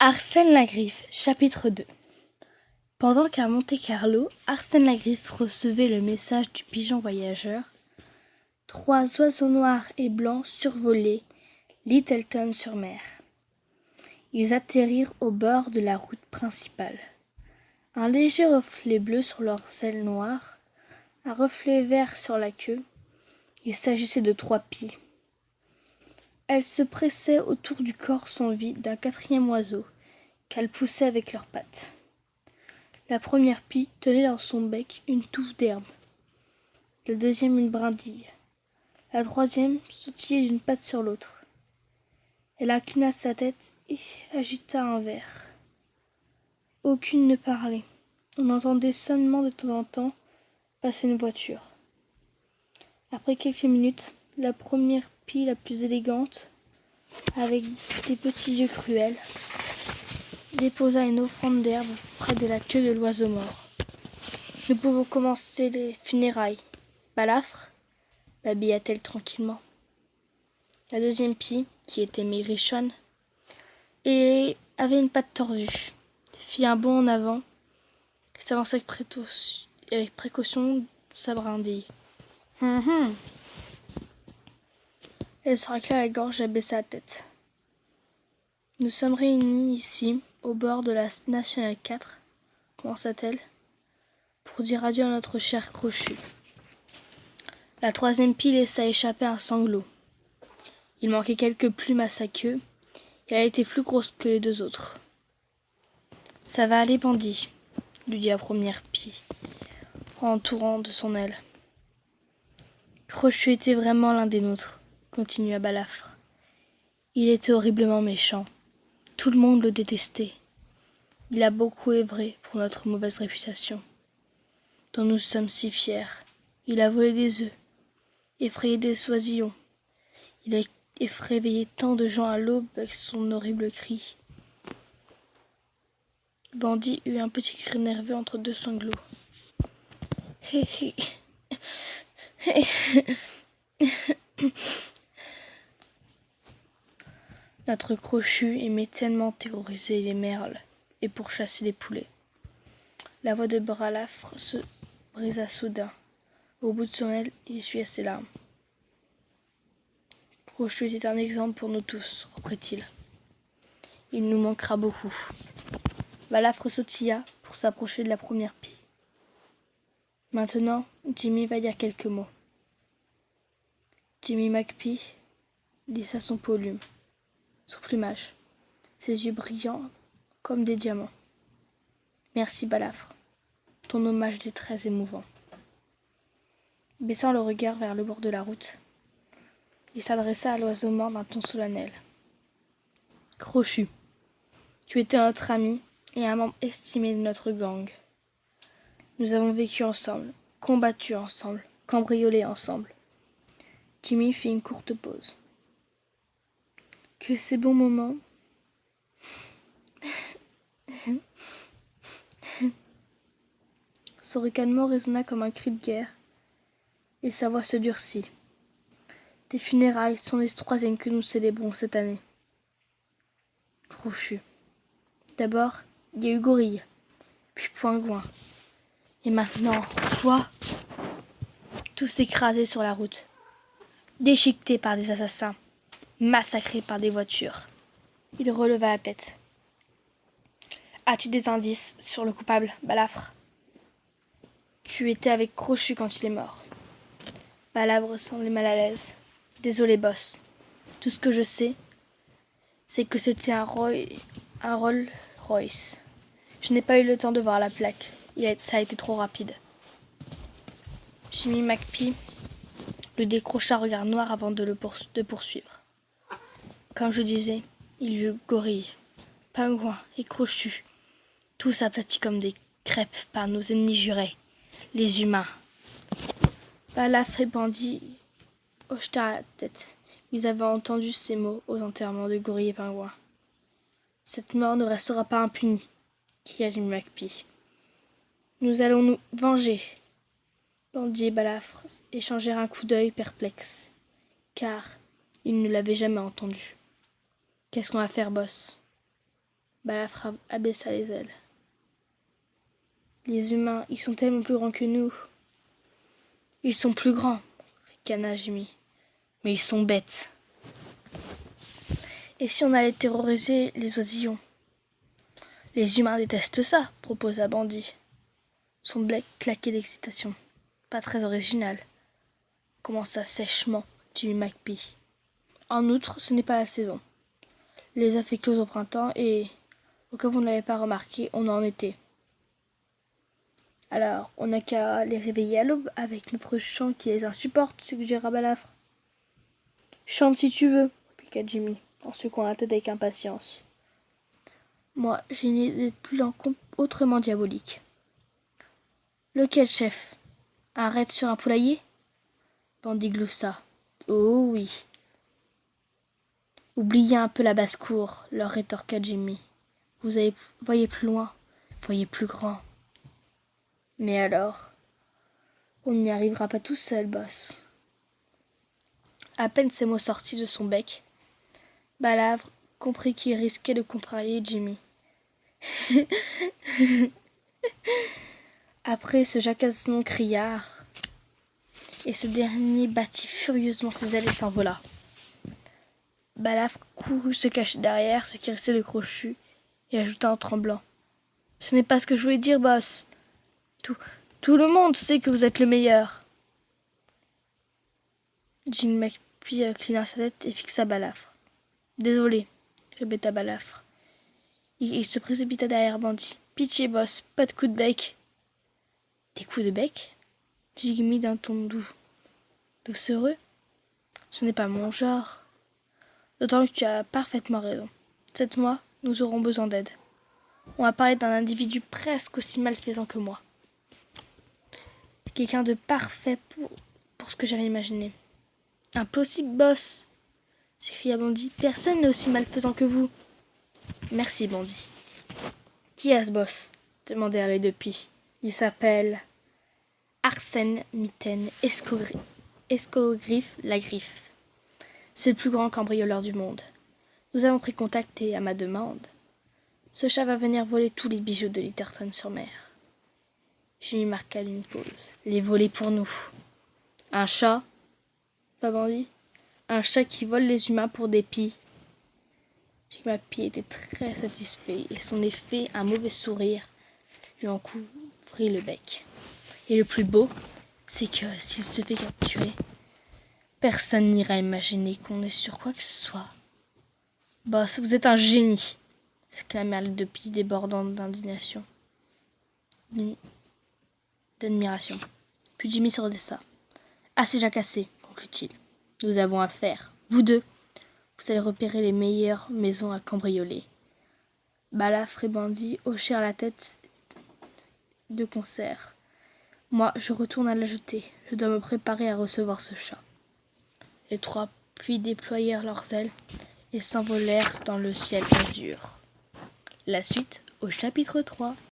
Arsène Lagriffe, chapitre 2. Pendant qu'à Monte-Carlo, Arsène Lagriffe recevait le message du pigeon voyageur, 3 oiseaux noirs et blancs survolaient Littleton-sur-Mer. Ils atterrirent au bord de la route principale. Un léger reflet bleu sur leurs ailes noires, un reflet vert sur la queue. Il s'agissait de 3 pies. Elles se pressaient autour du corps sans vie d'un 4e oiseau, qu'elles poussaient avec leurs pattes. La première pie tenait dans son bec une touffe d'herbe, la deuxième une brindille, la troisième sautillait d'une patte sur l'autre. Elle inclina sa tête et agita un verre. Aucune ne parlait. On entendait seulement de temps en temps passer une voiture. Après quelques minutes, la première pie la plus élégante, avec des petits yeux cruels, déposa une offrande d'herbe près de la queue de l'oiseau mort. « Nous pouvons commencer les funérailles. Balafre » babilla-t-elle tranquillement. La deuxième pie, qui était maigrichonne et avait une patte tordue, fit un bond en avant et s'avança avec précaution sa brindille. Elle se racla la gorge et baissa la tête. « Nous sommes réunis ici, au bord de la Nationale 4, commença-t-elle, pour dire adieu à notre cher Crochu. » La troisième pie laissa échapper un sanglot. Il manquait quelques plumes à sa queue, et elle était plus grosse que les 2 autres. « Ça va aller, bandit, » lui dit la première pie, en entourant de son aile. « Crochu était vraiment l'un des nôtres, » continua Balafre. « Il était horriblement méchant. Tout le monde le détestait. Il a beaucoup œuvré pour notre mauvaise réputation, dont nous sommes si fiers. Il a volé des œufs, effrayé des oisillons. Il a effrayé tant de gens à l'aube avec son horrible cri. » Le bandit eut un petit cri nerveux entre 2 sanglots. Notre Crochu aimait tellement terroriser les merles et pourchasser les poulets. La voix de Balafre se brisa soudain. Au bout de son aile, il essuyait ses larmes. « Crochu était un exemple pour nous tous, reprit-il. Il nous manquera beaucoup. » Balafre sautilla pour s'approcher de la première pie. Maintenant, Jimmy va dire quelques mots. Jimmy McPhee lissa son plumage, ses yeux brillants comme des diamants. « Merci, Balafre. Ton hommage était très émouvant. » Baissant le regard vers le bord de la route, il s'adressa à l'oiseau mort d'un ton solennel. « Crochu, tu étais notre ami et un membre estimé de notre gang. Nous avons vécu ensemble, combattu ensemble, cambriolé ensemble. » Jimmy fit une courte pause. « Que ces bons moments !» Son ricanement résonna comme un cri de guerre, et sa voix se durcit. « Tes funérailles sont les 3e que nous célébrons cette année. » Crochu. D'abord, il y a eu Gorille, puis Pingouin, et maintenant, toi, tous écrasés sur la route, déchiquetés par des assassins, massacrés par des voitures. Il releva la tête. « As-tu des indices sur le coupable, Balafre ? » « Tu étais avec Crochu quand il est mort. » Balafre semblait mal à l'aise. « Désolé, boss. Tout ce que je sais, c'est que c'était un Rolls Royce. Je n'ai pas eu le temps de voir la plaque. Ça a été trop rapide. » Jimmy McPhee lui décrocha un regard noir avant de poursuivre. « Comme je disais, il y eut Gorille, Pingouin et Crochu, tous aplatis comme des crêpes par nos ennemis jurés, les humains. » Balafre et bandit hocheta la tête. Ils avaient entendu ces mots aux enterrements de Gorille et Pingouin. « Cette mort ne restera pas impunie, » cria Jimmy McPhee. « Nous allons nous venger. » Bandit et Balafre échangèrent un coup d'œil perplexe, car ils ne l'avaient jamais entendu. « Qu'est-ce qu'on va faire, boss ? Balafre abaissa les ailes. Les humains, ils sont tellement plus grands que nous. Ils sont plus grands, ricana Jimmy. Mais ils sont bêtes. Et si on allait terroriser les oisillons? Les humains détestent ça, proposa Bandit. Son bec claquait d'excitation. Pas très original, commença sèchement Jimmy McPhee. En outre, ce n'est pas la saison. Les œufs éclosent au printemps et, au cas où vous ne l'avez pas remarqué, on en était. Alors, on n'a qu'à les réveiller à l'aube avec notre chant qui les insupporte, suggéra Balafre. Chante si tu veux, répliqua Jimmy, en secouant la tête avec impatience. Moi, j'ai une idée de plan autrement diabolique. Lequel, chef? Un raid sur un poulailler? Bandit gloussa. Oh oui. Oubliez un peu la basse-cour, leur rétorqua Jimmy. Voyez plus loin, voyez plus grand. Mais alors, on n'y arrivera pas tout seul, boss. À peine ces mots sortis de son bec, Balafre comprit qu'il risquait de contrarier Jimmy. Après ce jacassement criard, et ce dernier battit furieusement ses ailes et s'envola. Balafre courut se cacher derrière ce qui restait de crochu et ajouta en tremblant. « Ce n'est pas ce que je voulais dire, boss. Tout le monde sait que vous êtes le meilleur. » Jimmy McPhee inclina sa tête et fixa Balafre. « Désolé, » répéta Balafre. Il se précipita derrière Bandit. « Pitié, boss, pas de coups de bec. » « Des coups de bec ?» Jimmy d'un ton doux. « Doucereux ? Ce n'est pas mon genre. D'autant que tu as parfaitement raison. Cette fois, nous aurons besoin d'aide. On va parler d'un individu presque aussi malfaisant que moi. Quelqu'un de parfait pour ce que j'avais imaginé. »« Impossible, boss !» s'écria Bandit. « Personne n'est aussi malfaisant que vous. »« Merci, Bandit. »« Qui est ce boss ?» demandèrent les deux pies. « Il s'appelle Arsène Mitaine Escogriffe la Griffe. C'est le plus grand cambrioleur du monde. Nous avons pris contact et, à ma demande, ce chat va venir voler tous les bijoux de Litterton-sur-Mer. » Jimmy marqua une pause. « Les voler pour nous. Un chat ?» pas Bandit. « Un chat qui vole les humains pour des pies. » Jimmy McPhee était très satisfait et son effet, un mauvais sourire, lui en couvrit le bec. Et le plus beau, c'est que s'il se fait capturer, personne n'ira imaginer qu'on est sur quoi que ce soit. « Boss, vous êtes un génie !» s'exclamèrent les deux pies débordantes d'indignation. D'admiration. Puis Jimmy se redressa. « Assez jacassé, conclut-il. Nous avons affaire. Vous deux, vous allez repérer les meilleures maisons à cambrioler. » Balafre et Bandit hochèrent la tête de concert. « Moi, je retourne à la jetée. Je dois me préparer à recevoir ce chat. » Les trois puis déployèrent leurs ailes et s'envolèrent dans le ciel azur. La suite au chapitre 3.